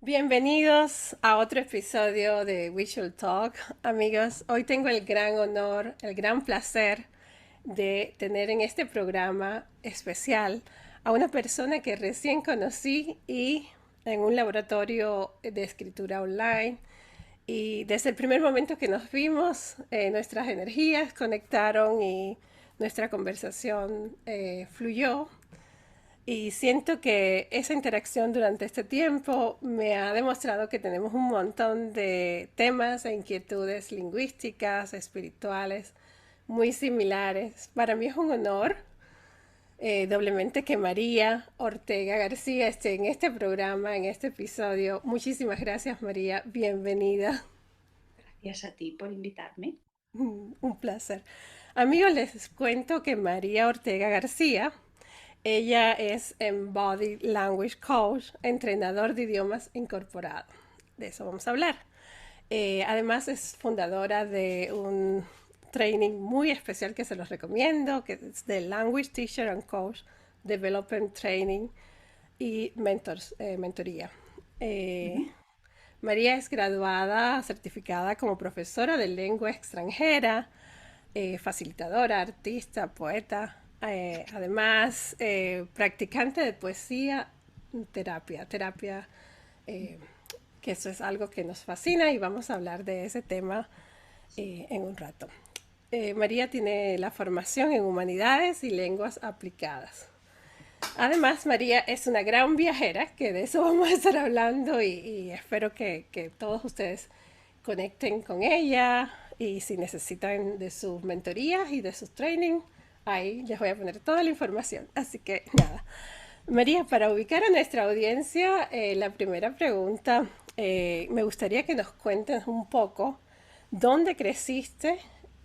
Bienvenidos a otro episodio de We Should Talk. Amigos, hoy tengo el gran honor, el gran placer de tener en este programa especial a una persona que recién conocí y en un laboratorio de escritura online. Y desde el primer momento que nos vimos, nuestras energías conectaron y nuestra conversación fluyó. Y siento que esa interacción durante este tiempo me ha demostrado que tenemos un montón de temas e inquietudes lingüísticas, espirituales, muy similares. Para mí es un honor doblemente que María Ortega García esté en este programa, en este episodio. Muchísimas gracias, María. Bienvenida. Gracias a ti por invitarme. Un placer. Amigos, les cuento que María Ortega García, ella es Embodied Language Coach, entrenador de idiomas incorporado. De eso vamos a hablar. Además es fundadora de un training muy especial que se los recomiendo, que es de Language Teacher and Coach Development Training y mentoría. Eh, Ujú. María es graduada, certificada como profesora de lengua extranjera, facilitadora, artista, poeta, además practicante de poesía, terapia, eh, que eso es algo que nos fascina y vamos a hablar de ese tema en un rato. María tiene la formación en humanidades y lenguas aplicadas. Además, María es una gran viajera, que de eso vamos a estar hablando y espero que todos ustedes conecten con ella y si necesitan de sus mentorías y de sus training, ahí les voy a poner toda la información. Así que nada. María, para ubicar a nuestra audiencia, la primera pregunta, me gustaría que nos cuentes un poco dónde creciste,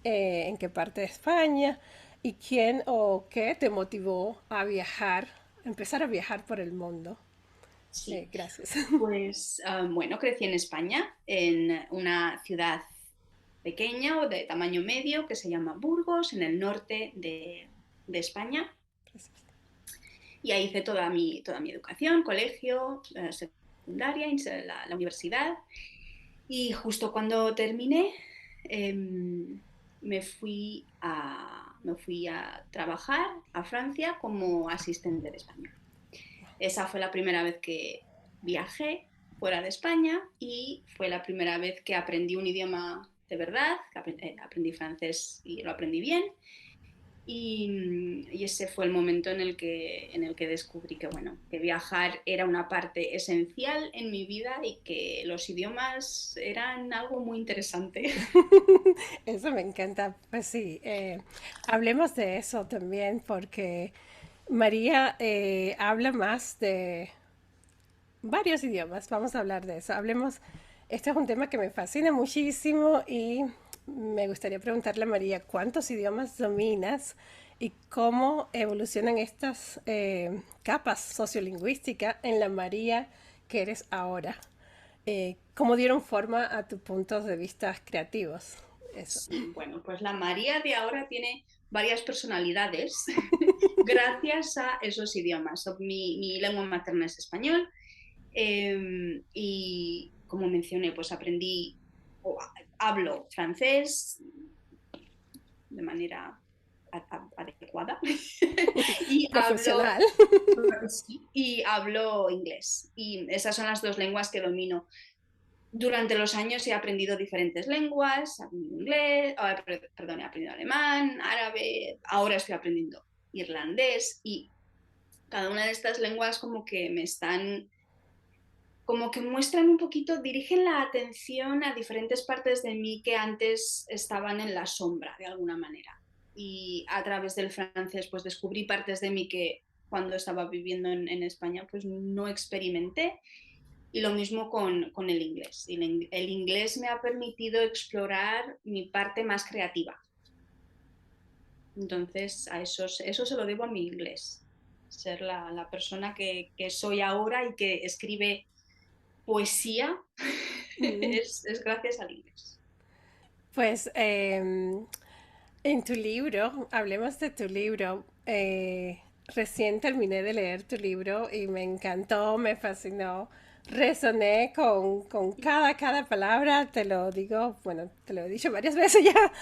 en qué parte de España y quién o qué te motivó a viajar, a empezar a viajar por el mundo. Sí, Gracias. pues bueno, crecí en España, en una ciudad pequeña o de tamaño medio que se llama Burgos, en el norte de España. Y ahí hice toda mi educación, colegio, secundaria, la universidad. Y justo cuando terminé, me fui a trabajar a Francia como asistente de español. Esa fue la primera vez que viajé fuera de España y fue la primera vez que aprendí un idioma de verdad, que aprendí francés y lo aprendí bien. Y ese fue el momento en el que descubrí que, bueno, que viajar era una parte esencial en mi vida y que los idiomas eran algo muy interesante. Eso me encanta. Pues sí, hablemos de eso también porque María habla más de varios idiomas. Vamos a hablar de eso. Hablemos, este es un tema que me fascina muchísimo y me gustaría preguntarle a María, ¿cuántos idiomas dominas y cómo evolucionan estas capas sociolingüísticas en la María que eres ahora? ¿Cómo dieron forma a tus puntos de vista creativos? Eso. Sí, bueno, pues la María de ahora tiene varias personalidades gracias a esos idiomas. Mi lengua materna es español, y como mencioné, pues aprendí o hablo francés de manera adecuada y hablo, Profesional. sí, y hablo inglés. Y esas son las dos lenguas que domino. Durante los años he aprendido diferentes lenguas, inglés, perdón, he aprendido alemán, árabe, ahora estoy aprendiendo irlandés y cada una de estas lenguas como que muestran un poquito, dirigen la atención a diferentes partes de mí que antes estaban en la sombra de alguna manera. Y a través del francés pues descubrí partes de mí que cuando estaba viviendo en España pues no experimenté. Y lo mismo con el inglés. El inglés me ha permitido explorar mi parte más creativa. Entonces, eso se lo debo a mi inglés. Ser la persona que soy ahora y que escribe poesía Mm. es gracias al inglés. Pues en tu libro, hablemos de tu libro. Recién terminé de leer tu libro y me encantó, me fascinó. resoné con cada palabra, te lo digo, bueno, te lo he dicho varias veces ya,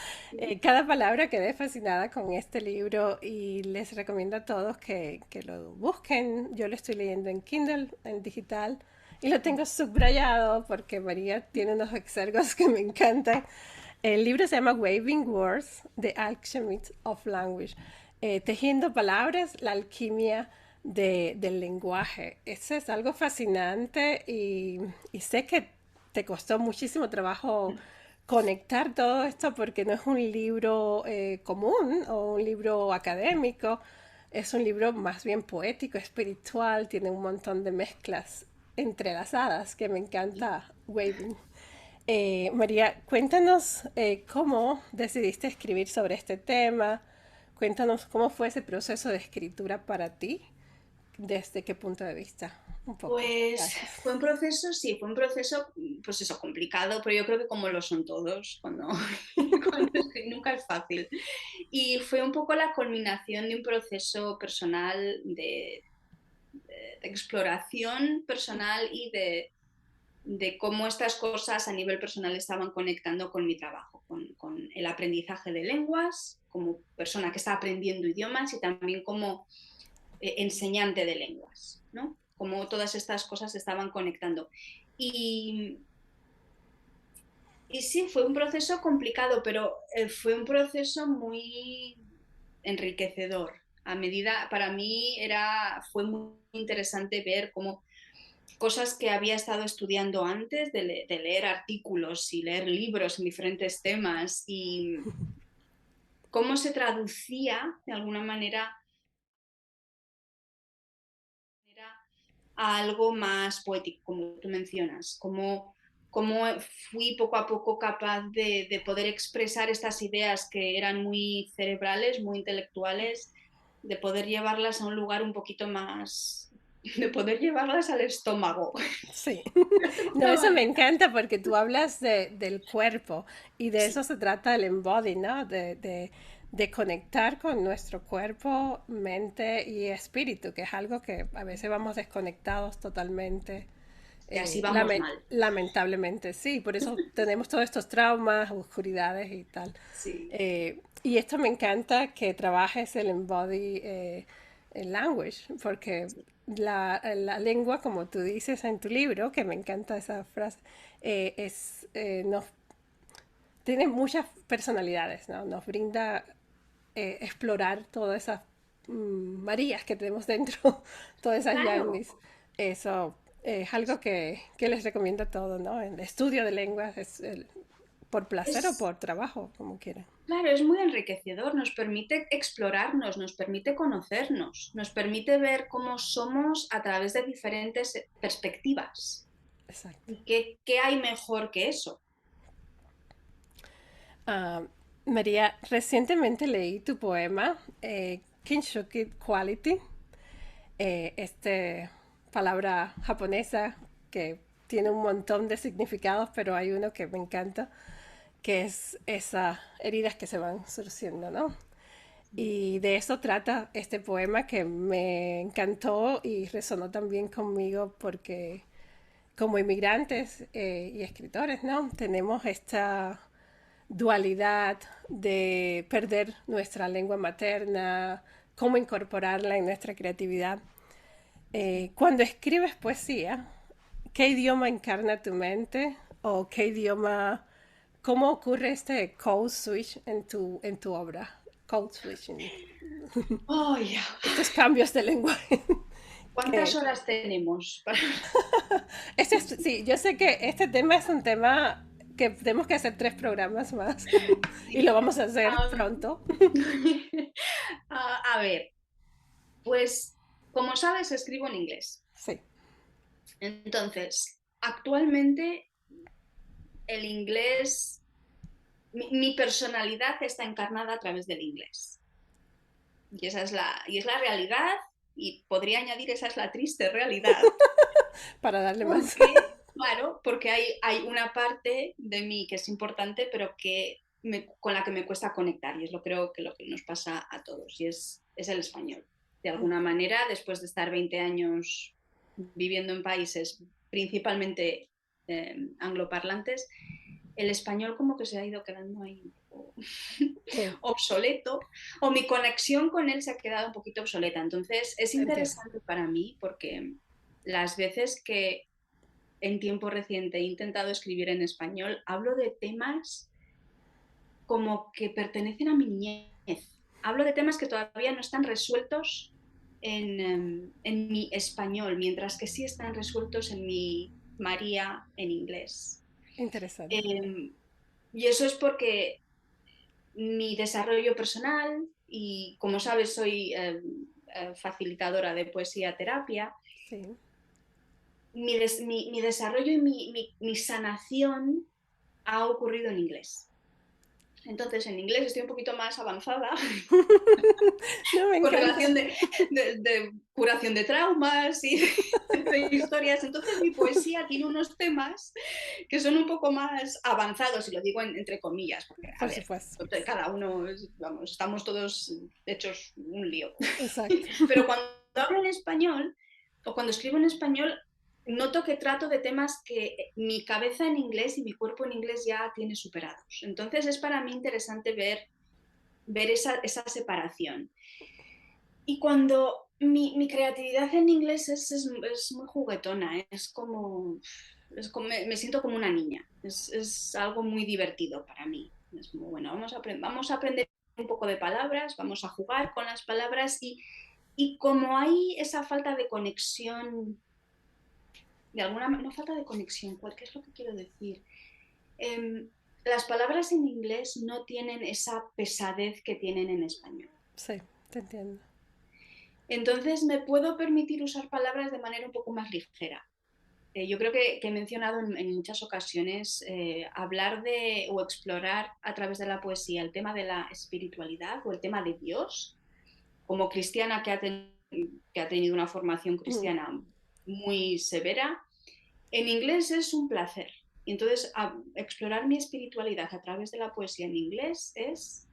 cada palabra quedé fascinada con este libro y les recomiendo a todos que lo busquen. Yo lo estoy leyendo en Kindle, en digital, y lo tengo subrayado porque María tiene unos exergos que me encantan. El libro se llama Waving Words, The Alchemy of Language, tejiendo palabras, la alquimia del lenguaje. Eso es algo fascinante y sé que te costó muchísimo trabajo conectar todo esto porque no es un libro común o un libro académico, es un libro más bien poético, espiritual, tiene un montón de mezclas entrelazadas que me encanta Waving. María, cuéntanos cómo decidiste escribir sobre este tema. Cuéntanos cómo fue ese proceso de escritura para ti, desde qué punto de vista. Un poco. Pues Gracias. fue un proceso, sí, fue un proceso, pues eso, complicado, pero yo creo que como lo son todos, cuando nunca es fácil. Y fue un poco la culminación de un proceso personal de exploración personal y de cómo estas cosas a nivel personal estaban conectando con mi trabajo, con el aprendizaje de lenguas, como persona que está aprendiendo idiomas y también como enseñante de lenguas, ¿no? Como todas estas cosas se estaban conectando. Y, y sí, fue un proceso complicado, pero fue un proceso muy enriquecedor. A medida, para mí fue muy interesante ver cómo cosas que había estado estudiando antes, de leer artículos y leer libros en diferentes temas y cómo se traducía de alguna manera a algo más poético, como tú mencionas, cómo fui poco a poco capaz de poder expresar estas ideas que eran muy cerebrales, muy intelectuales, de poder llevarlas a un lugar un poquito más, de poder llevarlas al estómago. Sí. No, eso me encanta porque tú hablas del cuerpo y de Sí, eso se trata el embody, ¿no? De conectar con nuestro cuerpo, mente y espíritu, que es algo que a veces vamos desconectados totalmente. y así vamos mal. Lamentablemente, sí, por eso tenemos todos estos traumas, oscuridades y tal. Sí. Y esto me encanta que trabajes el embody language, porque la lengua, como tú dices en tu libro, que me encanta esa frase, nos, tiene muchas personalidades, ¿no? Nos brinda explorar todas esas Marías que tenemos dentro, todas esas Claro, Yagnis. Eso es algo que les recomiendo a todos, ¿no? El estudio de lenguas es por placer o es, por trabajo, como quieran. claro, es muy enriquecedor, nos permite explorarnos, nos permite conocernos, nos permite ver cómo somos a través de diferentes perspectivas. Exacto. ¿Y qué hay mejor que eso? Ah, María, recientemente leí tu poema, Kinshuki Quality, este palabra japonesa que tiene un montón de significados, pero hay uno que me encanta, que es esas heridas que se van surciendo, ¿no? Y de eso trata este poema que me encantó y resonó también conmigo porque como inmigrantes y escritores, ¿no? Tenemos esta dualidad de perder nuestra lengua materna, cómo incorporarla en nuestra creatividad. Cuando escribes poesía, ¿qué idioma encarna tu mente? ¿O qué idioma, cómo ocurre este code switch en tu obra? Code switching. Oh, ya. Estos cambios de lenguaje. ¿Cuántas que, horas tenemos? sí, yo sé que este tema es un tema que tenemos que hacer 3 programas más y lo Sí. vamos a hacer Um, pronto. a ver, pues como sabes, escribo en inglés. Sí. Entonces, actualmente el inglés, mi personalidad está encarnada a través del inglés. Y es la realidad, y podría añadir, esa es la triste realidad, Para darle más. porque, claro, porque hay una parte de mí que es importante, pero con la que me cuesta conectar, y es creo que lo que nos pasa a todos, y es el español. De alguna manera, después de estar 20 años viviendo en países principalmente angloparlantes, el español como que se ha ido quedando ahí un poco Sí, obsoleto, o mi conexión con él se ha quedado un poquito obsoleta. Entonces es entiendo. interesante para mí porque las veces que en tiempo reciente he intentado escribir en español, hablo de temas como que pertenecen a mi niñez. Hablo de temas que todavía no están resueltos en mi español, mientras que sí están resueltos en mi María en inglés. Interesante. Eh, y eso es porque mi desarrollo personal, y como sabes, soy facilitadora de poesía terapia, Sí. mi desarrollo y mi sanación ha ocurrido en inglés. Entonces, en inglés estoy un poquito más avanzada No, me con encanta. relación de curación de traumas y de historias. Entonces, mi poesía tiene unos temas que son un poco más avanzados, y lo digo entre comillas, porque, a Por ver, supuesto. cada uno, vamos, estamos todos hechos un lío. Exacto. Pero cuando hablo en español, o cuando escribo en español, noto que trato de temas que mi cabeza en inglés y mi cuerpo en inglés ya tiene superados. Entonces es para mí interesante ver esa separación. Y cuando mi creatividad en inglés es muy juguetona, me siento como una niña, es algo muy divertido para mí. Es muy bueno, vamos a aprender un poco de palabras, vamos a jugar con las palabras, y como hay esa falta de conexión, de alguna manera, no falta de conexión, ¿qué es lo que quiero decir? Eh, las palabras en inglés no tienen esa pesadez que tienen en español. Sí, te entiendo. Entonces me puedo permitir usar palabras de manera un poco más ligera. Yo creo que he mencionado en muchas ocasiones hablar de o explorar a través de la poesía el tema de la espiritualidad o el tema de Dios. Como cristiana que ha tenido una formación Mm. cristiana muy severa, en inglés es un placer. Entonces, explorar mi espiritualidad a través de la poesía en inglés es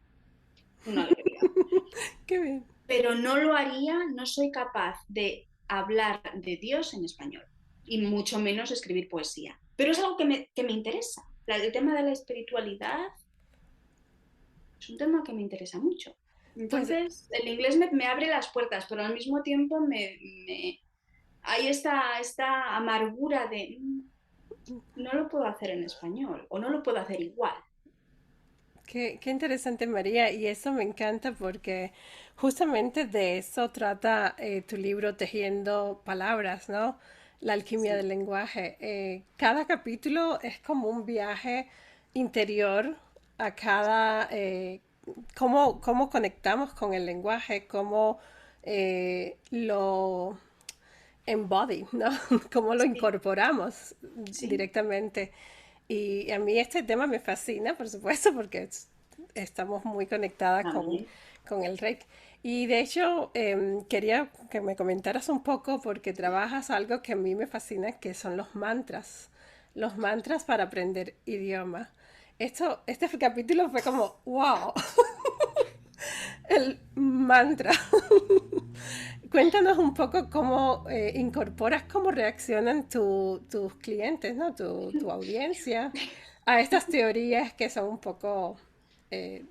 una alegría. Qué bien. Pero no lo haría, no soy capaz de hablar de Dios en español, y mucho menos escribir poesía. Pero es algo que me interesa. El tema de la espiritualidad es un tema que me interesa mucho. Pues, Entonces, el inglés me abre las puertas, pero al mismo tiempo hay esta amargura de no lo puedo hacer en español o no lo puedo hacer igual. qué interesante, María, y eso me encanta porque justamente de eso trata tu libro Tejiendo Palabras, ¿no? La alquimia Sí, del lenguaje. Cada capítulo es como un viaje interior a cada, cómo conectamos con el lenguaje, cómo lo embody, ¿no? Cómo lo sí, incorporamos sí. directamente. Y a mí este tema me fascina, por supuesto, porque estamos muy conectadas También. con el Reiki. Y de hecho, quería que me comentaras un poco porque trabajas algo que a mí me fascina, que son los mantras para aprender idioma. Este capítulo fue como, wow, el mantra. Cuéntanos un poco cómo incorporas, cómo reaccionan tus clientes, ¿no? Tu audiencia a estas teorías que son un poco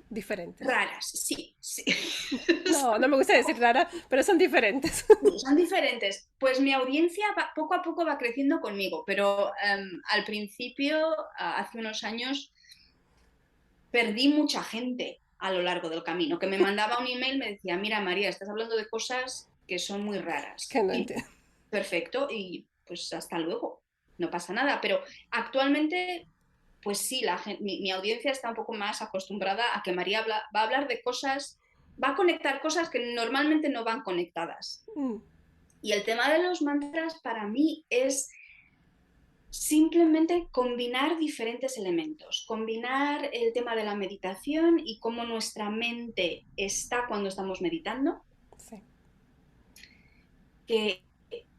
diferentes. Raras, sí, sí. No, no me gusta decir raras, pero son diferentes. Son diferentes. Pues mi audiencia poco a poco va creciendo conmigo, pero al principio, hace unos años, perdí mucha gente a lo largo del camino, que me mandaba un email, me decía, mira María, estás hablando de cosas que son muy raras. Que no Y entiendo. perfecto, y pues hasta luego, no pasa nada. Pero actualmente, pues sí, mi audiencia está un poco más acostumbrada a que María va a hablar de cosas, va a conectar cosas que normalmente no van conectadas. Mm, Y el tema de los mantras para mí es simplemente combinar diferentes elementos, combinar el tema de la meditación y cómo nuestra mente está cuando estamos meditando, sí, que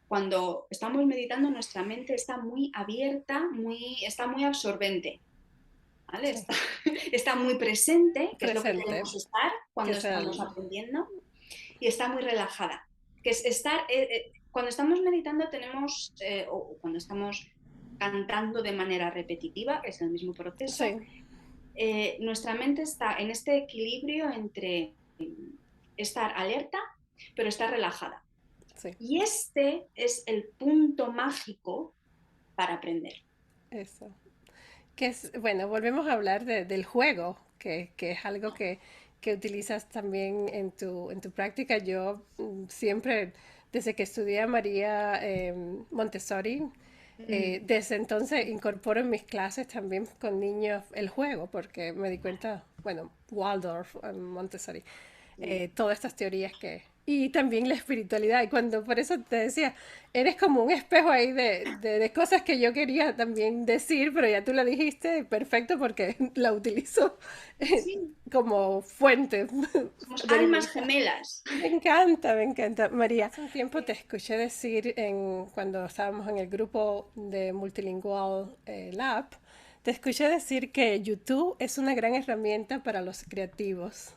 cuando estamos meditando nuestra mente está muy abierta, está muy absorbente, ¿vale? sí. Está muy presente, que es lo que Presente, queremos estar que cuando es estamos el... aprendiendo, y está muy relajada, que es estar, cuando estamos meditando tenemos, o cuando estamos cantando de manera repetitiva, que es el mismo proceso, Sí, nuestra mente está en este equilibrio entre estar alerta, pero estar relajada. sí, Y este es el punto mágico para aprender. eso. Que es, bueno, volvemos a hablar del juego, que es algo que utilizas también en tu práctica. Yo siempre, desde que estudié a María Montessori, Mm. desde entonces incorporo en mis clases también con niños el juego, porque me di cuenta, bueno, Waldorf, Montessori, todas estas teorías que... Y también la espiritualidad. Y cuando, por eso te decía, eres como un espejo ahí de cosas que yo quería también decir, pero ya tú la dijiste, perfecto, porque la utilizo Sí, como fuente somos de mi almas mensaje. gemelas. Me encanta, María. Hace un tiempo te escuché decir cuando estábamos en el grupo de Multilingual Lab, te escuché decir que YouTube es una gran herramienta para los creativos.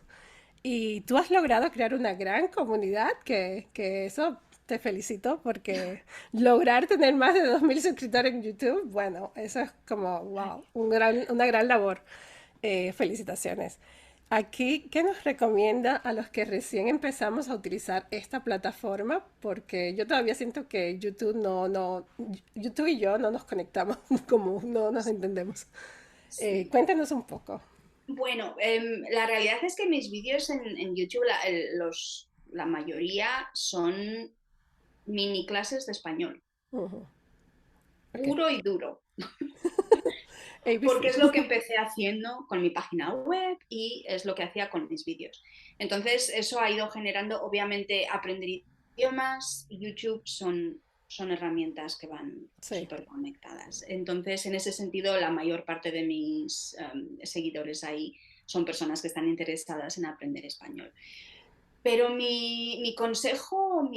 Y tú has logrado crear una gran comunidad que eso te felicito porque lograr tener más de 2000 suscriptores en YouTube, bueno, eso es como, wow, una gran labor. Felicitaciones. Aquí, ¿qué nos recomienda a los que recién empezamos a utilizar esta plataforma? Porque yo todavía siento que YouTube YouTube y yo no nos conectamos como no nos entendemos. Sí. Cuéntanos un poco. Bueno, la realidad es que mis vídeos en YouTube, la mayoría son mini clases de español, Ujú, ok. puro y duro, porque ABC. es lo que empecé haciendo con mi página web y es lo que hacía con mis vídeos. Entonces, eso ha ido generando, obviamente, aprender idiomas y YouTube son herramientas que van Sí, súper conectadas. Entonces, en ese sentido, la mayor parte de mis seguidores ahí son personas que están interesadas en aprender español. Pero mi consejo,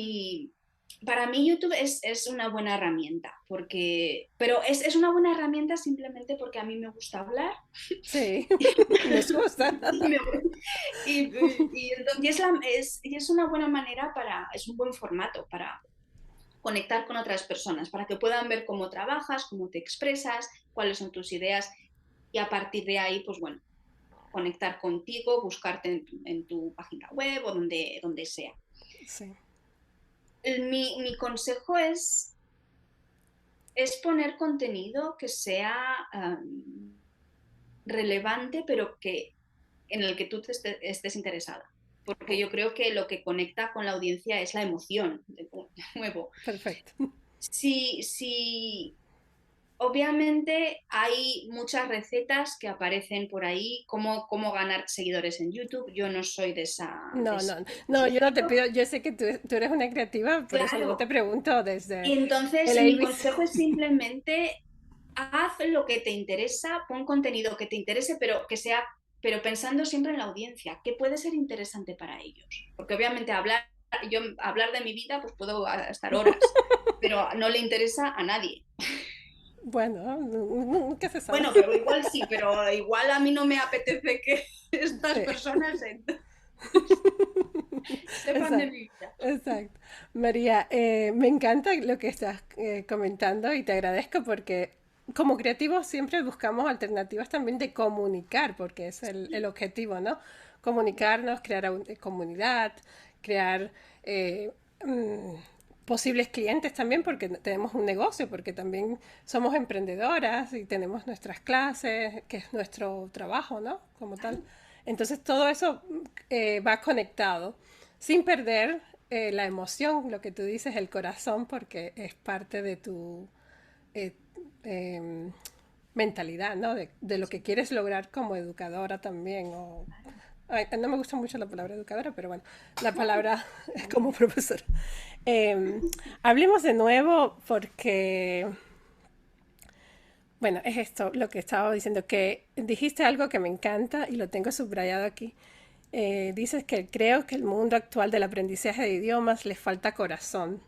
para mí YouTube es una buena herramienta, pero es una buena herramienta simplemente porque a mí me gusta hablar sí, nos gusta. y, me- y es una buena manera es un buen formato para conectar con otras personas, para que puedan ver cómo trabajas, cómo te expresas, cuáles son tus ideas y a partir de ahí, pues bueno, conectar contigo, buscarte en tu página web o donde sea. Sí, Mi consejo es poner contenido que sea relevante, pero en el que tú estés interesada. Porque yo creo que lo que conecta con la audiencia es la emoción, de nuevo. perfecto. Si obviamente hay muchas recetas que aparecen por ahí, cómo ganar seguidores en YouTube. Yo no soy No, no, de no, ese yo no te estilo. pido, yo sé que tú eres una creativa, por eso no te Claro. pregunto Y desde el entonces mi ABC. consejo es simplemente haz lo que te interesa, pon contenido que te interese, pero pensando siempre en la audiencia, que puede ser interesante para ellos. Porque obviamente hablar de mi vida, pues puedo estar horas, pero no le interesa a nadie. Bueno, nunca se sabe. Bueno, pero igual sí, pero igual a mí no me apetece que estas Sí, personas sepan de exacto, mi vida. exacto. María, me encanta lo que estás comentando y te agradezco porque como creativos siempre buscamos alternativas también de comunicar, porque es el objetivo, ¿no? Comunicarnos, crear comunidad, crear eh, mm, posibles clientes también, porque tenemos un negocio, porque también somos emprendedoras y tenemos nuestras clases, que es nuestro trabajo, ¿no? Como tal. Entonces todo eso va conectado, sin perder la emoción, lo que tú dices, el corazón, porque es parte de tu eh, eh, mentalidad, ¿no? De lo que quieres lograr como educadora también. Ay, no me gusta mucho la palabra educadora, pero bueno, la palabra como profesora. Hablemos de nuevo porque, bueno, es esto lo que estaba diciendo, que dijiste algo que me encanta y lo tengo subrayado aquí. Dices que creo que el mundo actual del aprendizaje de idiomas le falta corazón.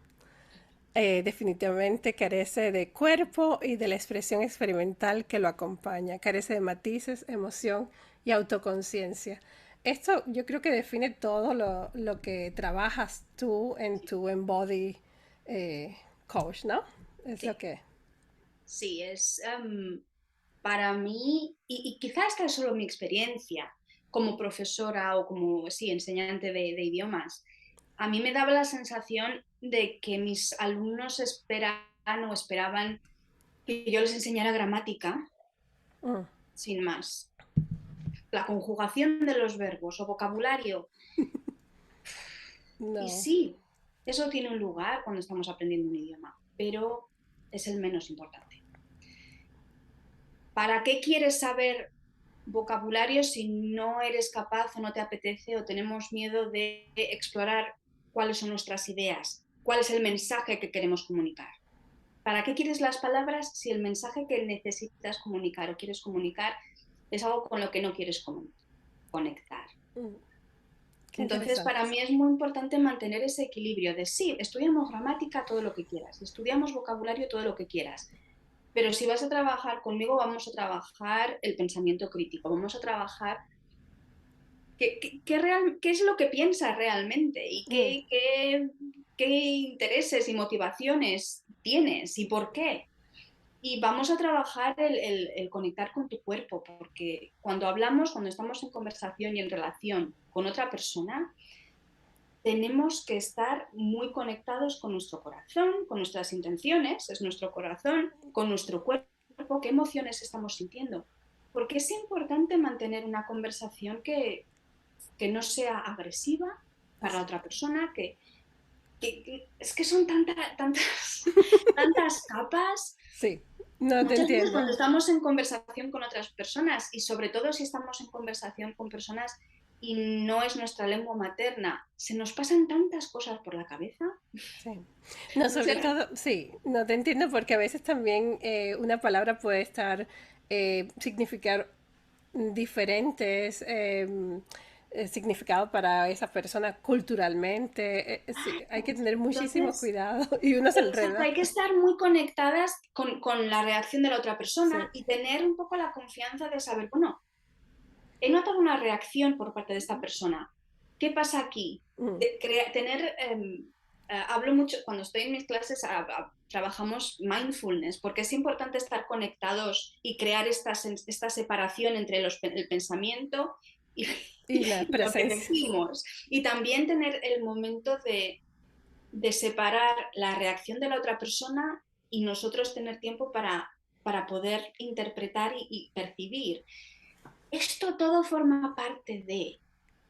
Definitivamente carece de cuerpo y de la expresión experimental que lo acompaña. Carece de matices, emoción y autoconciencia. Esto yo creo que define todo lo que trabajas tú en tu Embody eh, coach, ¿no? Es lo Sí, que... sí, para mí, y quizás esta es solo mi experiencia como profesora o como, sí, enseñante de idiomas, a mí me daba la sensación de que mis alumnos esperan o esperaban que yo les enseñara gramática Mm, sin más. La conjugación de los verbos o vocabulario. Y no. sí, eso tiene un lugar cuando estamos aprendiendo un idioma, pero es el menos importante. ¿Para qué quieres saber vocabulario si no eres capaz o no te apetece o tenemos miedo de explorar cuáles son nuestras ideas, cuál es el mensaje que queremos comunicar? ¿Para qué quieres las palabras si el mensaje que necesitas comunicar o quieres comunicar es algo con lo que no quieres conectar? Mm, qué Entonces, interesante. para mí es muy importante mantener ese equilibrio de sí, estudiamos gramática todo lo que quieras, estudiamos vocabulario todo lo que quieras, pero si vas a trabajar conmigo, vamos a trabajar el pensamiento crítico, vamos a trabajar qué es lo que piensas realmente y Mm, qué intereses y motivaciones tienes y por qué. Y vamos a trabajar el conectar con tu cuerpo, porque cuando hablamos, cuando estamos en conversación y en relación con otra persona, tenemos que estar muy conectados con nuestro corazón, con nuestras intenciones, es nuestro corazón, con nuestro cuerpo, qué emociones estamos sintiendo. Porque es importante mantener una conversación que no sea agresiva para la otra persona, es que son tantas capas. sí, no te Muchas veces entiendo. cuando estamos en conversación con otras personas y sobre todo si estamos en conversación con personas y no es nuestra lengua materna, se nos pasan tantas cosas por la cabeza. Sí. No, No sobre sé, todo, sí, no te entiendo porque a veces también una palabra puede estar, significar diferentes significados para esa persona culturalmente. Sí, hay que tener muchísimo entonces, cuidado y uno se exacto, enreda. hay que estar muy conectadas con la reacción de la otra persona Sí. y tener un poco la confianza de saber, bueno, he notado una reacción por parte de esta persona. ¿Qué pasa aquí? Mm, Hablo mucho, cuando estoy en mis clases, trabajamos mindfulness, porque es importante estar conectados y crear esta separación entre el pensamiento y, y la y lo que presencia. decimos. Y también tener el momento de separar la reacción de la otra persona y nosotros tener tiempo para poder interpretar y percibir. Esto todo forma parte de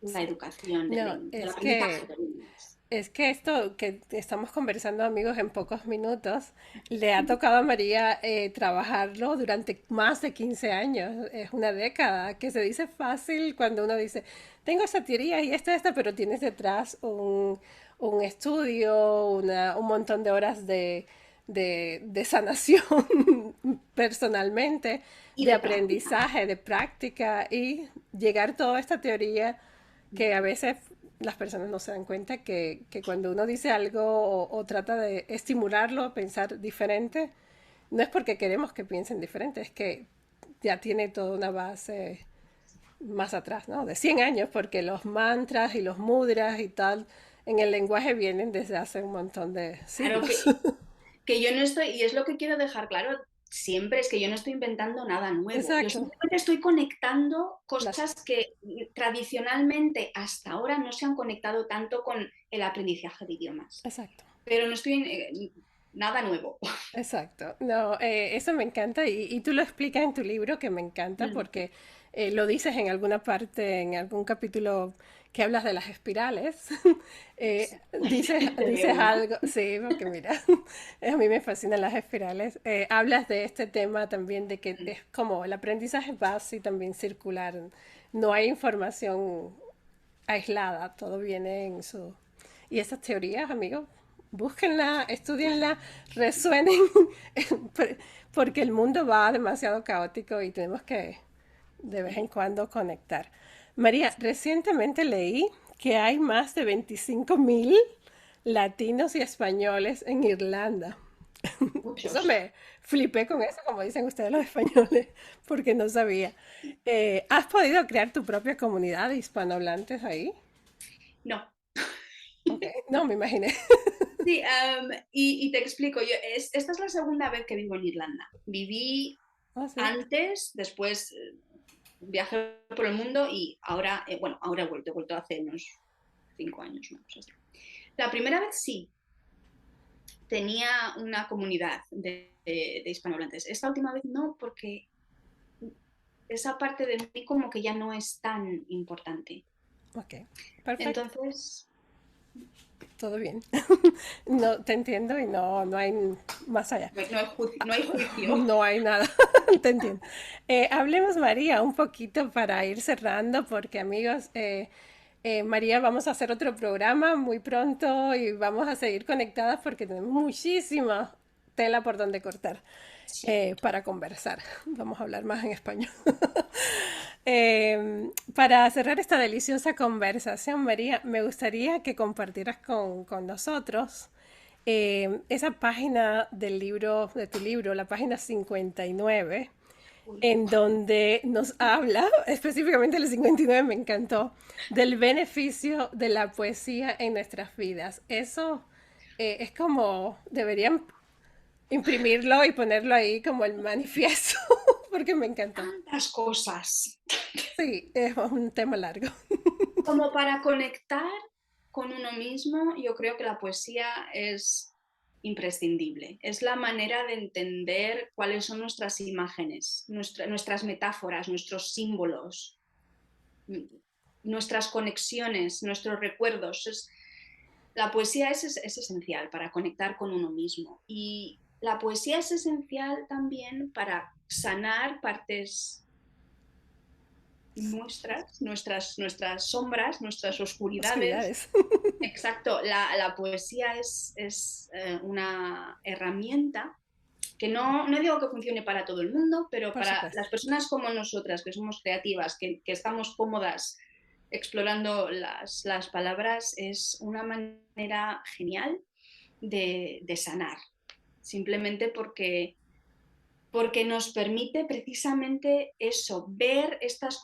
la Sí. educación, No, del aprendizaje de lenguas. es que esto que estamos conversando, amigos, en pocos minutos, le ha tocado a María trabajarlo durante más de 15 años. Es una década, que se dice fácil cuando uno dice, tengo esa teoría y esta, pero tienes detrás un estudio, un montón de horas de sanación personalmente, Y de de práctica. aprendizaje, de práctica y llegar toda esta teoría que a veces las personas no se dan cuenta que cuando uno dice algo o trata de estimularlo a pensar diferente, no es porque queremos que piensen diferente, es que ya tiene toda una base más atrás, ¿no? De 100 años, porque los mantras y los mudras y tal en el lenguaje vienen desde hace un montón de Claro siglos. que yo no estoy, y es lo que quiero dejar claro siempre, es que yo no estoy inventando nada nuevo. Yo Exacto. simplemente estoy conectando Las, cosas que tradicionalmente hasta ahora no se han conectado tanto con el aprendizaje de idiomas. exacto. Pero no estoy nada nuevo. Exacto. No, eso me encanta y tú lo explicas en tu libro que me encanta Mm. porque lo dices en alguna parte, en algún capítulo que hablas de las espirales. De Dices una. algo, sí, porque mira, a mí me fascinan las espirales. Hablas de este tema también de que es como el aprendizaje es base y también circular. No hay información aislada, todo viene en su... Y esas teorías, amigos, búsquenla, estudienla, resuenen, porque el mundo va demasiado caótico y tenemos que de vez en cuando conectar. María, recientemente leí que hay más de 25.000 latinos y españoles en Irlanda. Eso Muchos. me flipé con eso, como dicen ustedes los españoles, porque no sabía. ¿Has podido crear tu propia comunidad de hispanohablantes ahí? No, Ok, no me imaginé. Sí, y te explico, esta es la segunda vez que vivo en Irlanda. Viví Oh, sí. antes, después viajé por el mundo y ahora, bueno, ahora he vuelto hace unos 5 años, ¿no? Pues la primera vez sí, tenía una comunidad de hispanohablantes. Esta última vez no, porque esa parte de mí como que ya no es tan importante. Ok, perfecto. Entonces, Todo bien. No te entiendo y no, no hay más allá. no hay juicio. No hay nada. Te entiendo. Hablemos, María, un poquito para ir cerrando, porque amigos, María, vamos a hacer otro programa muy pronto y vamos a seguir conectadas porque tenemos muchísima tela por donde cortar Sí. para conversar. Vamos a hablar más en español. Para cerrar esta deliciosa conversación, María, me gustaría que compartieras con nosotros esa página del libro, de tu libro, la página 59, Uy. en donde nos habla, específicamente el 59 me encantó, del beneficio de la poesía en nuestras vidas. Eso es como, deberían imprimirlo y ponerlo ahí como el manifiesto, porque me encantó. Tantas cosas. Sí, es un tema largo. Como para conectar con uno mismo, yo creo que la poesía es imprescindible. Es la manera de entender cuáles son nuestras imágenes, nuestras metáforas, nuestros símbolos, nuestras conexiones, nuestros recuerdos. La poesía es esencial para conectar con uno mismo. Y la poesía es esencial también para sanar partes nuestras sombras, nuestras oscuridades. Oscuridades. Exacto, la poesía es una herramienta que no digo que funcione para todo el mundo, pero Por para supuesto. las personas como nosotras, que somos creativas, que estamos cómodas explorando las palabras, es una manera genial de sanar, simplemente porque nos permite precisamente eso, ver estas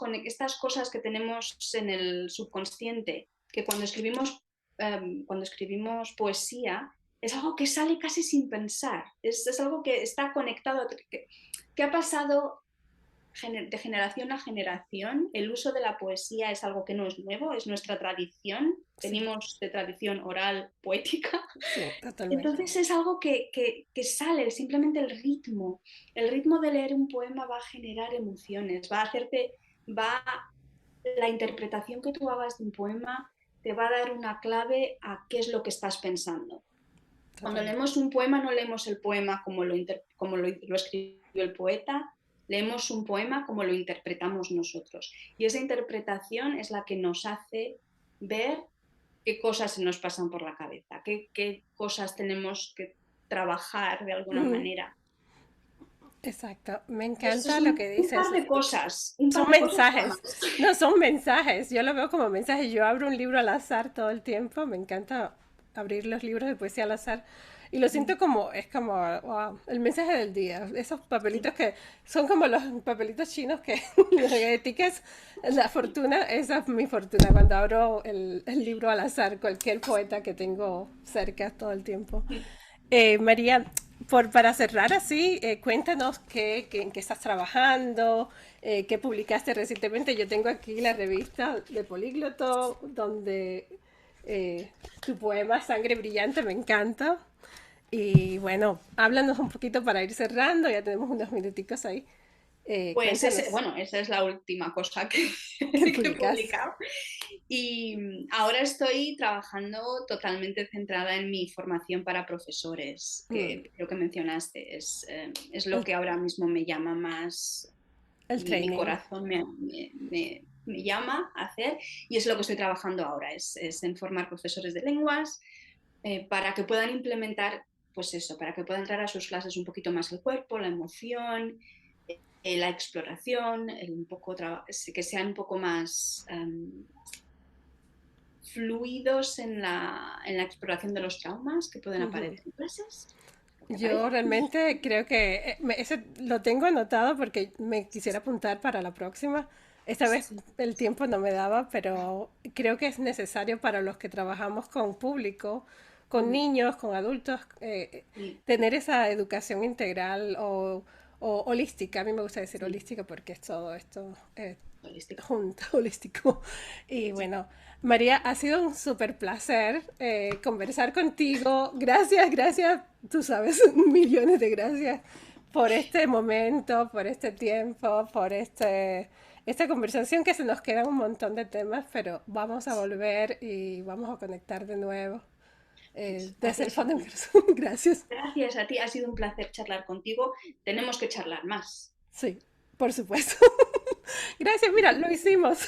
cosas que tenemos en el subconsciente, que cuando escribimos poesía, es algo que sale casi sin pensar, es algo que está conectado, que ha pasado de generación a generación. El uso de la poesía es algo que no es nuevo, es nuestra tradición, Sí, venimos de tradición oral poética. sí, totalmente. Entonces es algo que sale, simplemente el ritmo de leer un poema va a generar emociones, la interpretación que tú hagas de un poema te va a dar una clave a qué es lo que estás pensando. Cuando Totalmente. leemos un poema no leemos el poema como lo escribió el poeta, leemos un poema como lo interpretamos nosotros. Y esa interpretación es la que nos hace ver qué cosas se nos pasan por la cabeza, qué cosas tenemos que trabajar de alguna Mm, manera. exacto. Me Esto es encanta lo que un par dices. de cosas, un Son par de cosas nada mensajes. más. No, son mensajes. Yo lo veo como mensajes. Yo abro un libro al azar todo el tiempo. Me encanta abrir los libros de poesía al azar. Y lo siento como, es como, wow, el mensaje del día. Esos papelitos Sí. que son como los papelitos chinos que los etiquetas, la fortuna, esa es mi fortuna. Cuando abro el libro al azar, cualquier poeta que tengo cerca todo el tiempo. María, para cerrar así, cuéntanos en qué estás trabajando, qué publicaste recientemente. Yo tengo aquí la revista de Polígloto, donde tu poema Sangre Brillante me encanta. Y bueno, háblanos un poquito para ir cerrando, ya tenemos unos minuticos ahí. Pues Cuéntanos bueno, esa es la última cosa qué que he publicas. publicado. Y ahora estoy trabajando totalmente centrada en mi formación para profesores, Mm, que creo que mencionaste. Es lo el, que ahora mismo me llama más, el mi training. corazón me llama a hacer, y es lo que estoy trabajando ahora, es en formar profesores de lenguas para que puedan implementar, pues eso, para que puedan entrar a sus clases un poquito más el cuerpo, la emoción, la exploración, que sean un poco más fluidos en la exploración de los traumas que pueden Ujú. aparecer en clases. ¿Qué te parece? Yo realmente creo que ese lo tengo anotado porque me quisiera apuntar para la próxima. Esta vez Sí. el tiempo no me daba, pero creo que es necesario para los que trabajamos con público con niños, con adultos, Sí, tener esa educación integral o holística. A mí me gusta decir sí, holística porque es todo esto holístico. junto, holístico. Y Sí. bueno, María, ha sido un súper placer conversar contigo. Gracias, gracias, tú sabes, millones de gracias por este momento, por este tiempo, por esta conversación que se nos quedan un montón de temas, pero vamos a volver y vamos a conectar de nuevo Pues desde el gracias a fondo de mi ti. corazón. Gracias. Gracias a ti, ha sido un placer charlar contigo. Tenemos que charlar más. Sí, por supuesto. Gracias, mira, lo hicimos.